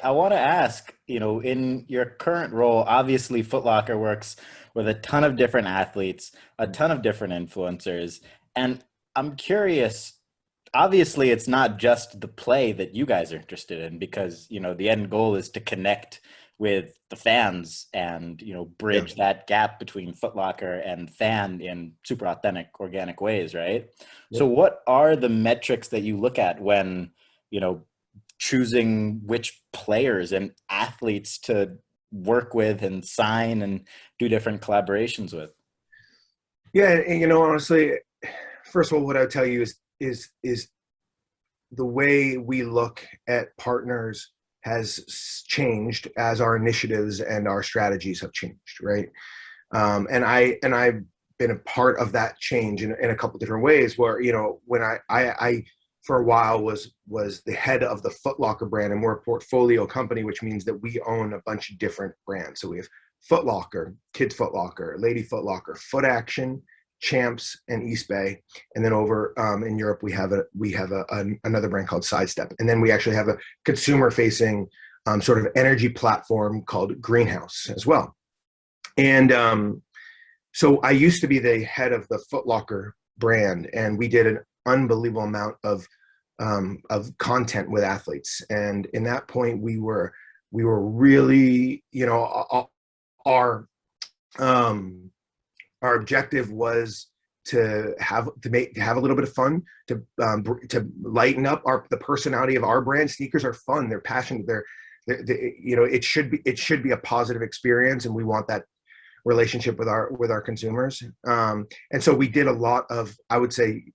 I want to ask, in your current role, obviously Foot Locker works with a ton of different athletes, a ton of different influencers, and I'm curious, obviously it's not just the play that you guys are interested in because, the end goal is to connect with the fans and, Yeah, bridge that gap between Foot Locker and fan in super authentic, organic ways, right? So yep. what are the metrics that you look at when, you know, choosing which players and athletes to work with and sign and do different collaborations with? Yeah, and honestly, first of all, what I would tell you is the way we look at partners has changed as our initiatives and our strategies have changed, right? And I've been a part of that change in a couple different ways. Where when I for a while was the head of the Foot Locker brand, and we're a portfolio company, which means that we own a bunch of different brands. So we have Foot Locker, Kids Foot Locker, Lady Foot Locker, Foot Action, Champs, and East Bay. And then over in Europe, another brand called Sidestep, and then we actually have a consumer facing sort of energy platform called Greenhouse as well. And so I used to be the head of the Foot Locker brand, and we did an unbelievable amount of content with athletes. And in that point, we were really, our um, our objective was to have a little bit of fun, to lighten up the personality of our brand. Sneakers are fun, they're passionate, it should be a positive experience, and we want that relationship with our consumers. And so we did a lot of, I would say,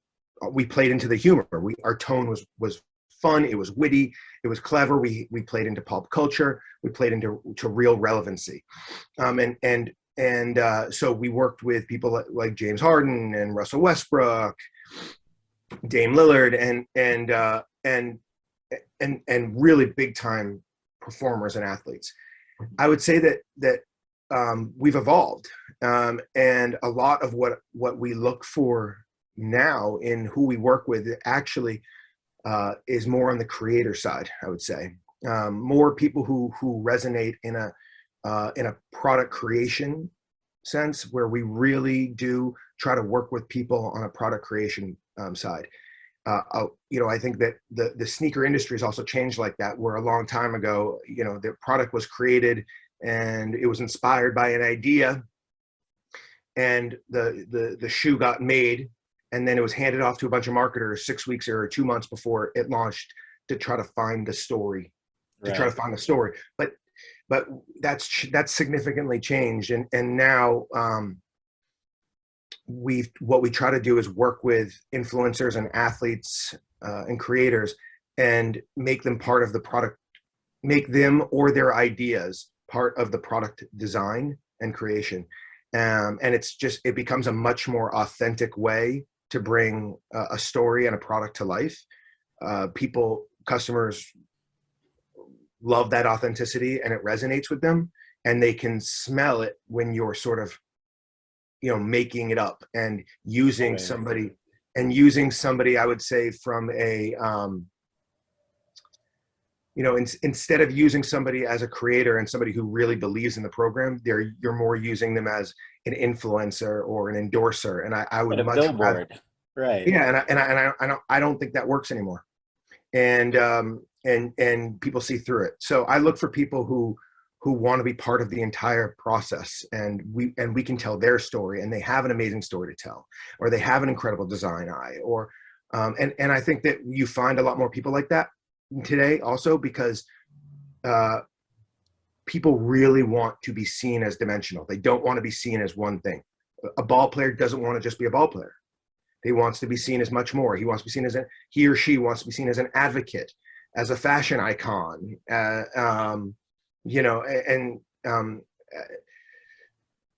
we played into the humor. Our tone was fun, it was witty, it was clever. We played into pop culture, we played into real relevancy. So we worked with people like James Harden and Russell Westbrook, Dame Lillard, and really big time performers and athletes. I would say that we've evolved, and a lot of what we look for now in who we work with actually is more on the creator side. I would say more people who resonate in a product creation sense, where we really do try to work with people on a product creation side. I think that the sneaker industry has also changed like that, where a long time ago, the product was created and it was inspired by an idea, and the shoe got made, and then it was handed off to a bunch of marketers 6 weeks or 2 months before it launched to try to find the story, Right. but that's significantly changed, and now what we try to do is work with influencers and athletes and creators, and make them part of the product, make them or their ideas part of the product design and creation. And it becomes a much more authentic way to bring a story and a product to life. Customers love that authenticity, and it resonates with them, and they can smell it when you're sort of making it up and using Right. somebody, I would say, from a instead of using somebody as a creator and somebody who really believes in the program, you're more using them as an influencer or an endorser. And I would At a much rather. billboard. Right. Yeah, and I don't think that works anymore. And people see through it. So I look for people who want to be part of the entire process, and we can tell their story, and they have an amazing story to tell, or they have an incredible design eye, or and I think that you find a lot more people like that today also, because people really want to be seen as dimensional. They don't want to be seen as one thing. A ball player doesn't want to just be a ball player. He wants to be seen as much more. He or she wants to be seen as an advocate, as a fashion icon, and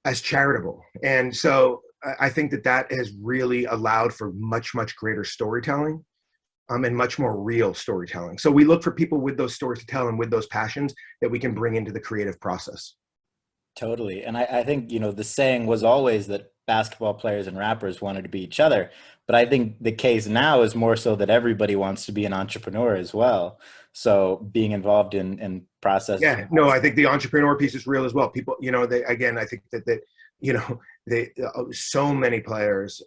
as charitable. And so I think that has really allowed for much, much greater storytelling, and much more real storytelling. So we look for people with those stories to tell and with those passions that we can bring into the creative process. Totally. And I think, the saying was always that basketball players and rappers wanted to be each other. But I think the case now is more so that everybody wants to be an entrepreneur as well. So being involved in processes Yeah, from no, that I think standpoint. the entrepreneur piece is real as well. People, they again, I think that they so many players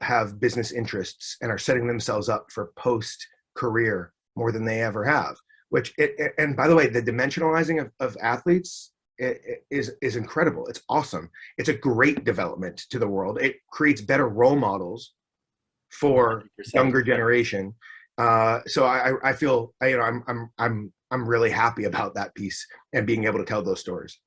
have business interests and are setting themselves up for post career more than they ever have. And by the way, the dimensionalizing of athletes is incredible. It's awesome. It's a great development to the world. It creates better role models for 100%. younger generation. So I feel I'm really happy about that piece and being able to tell those stories.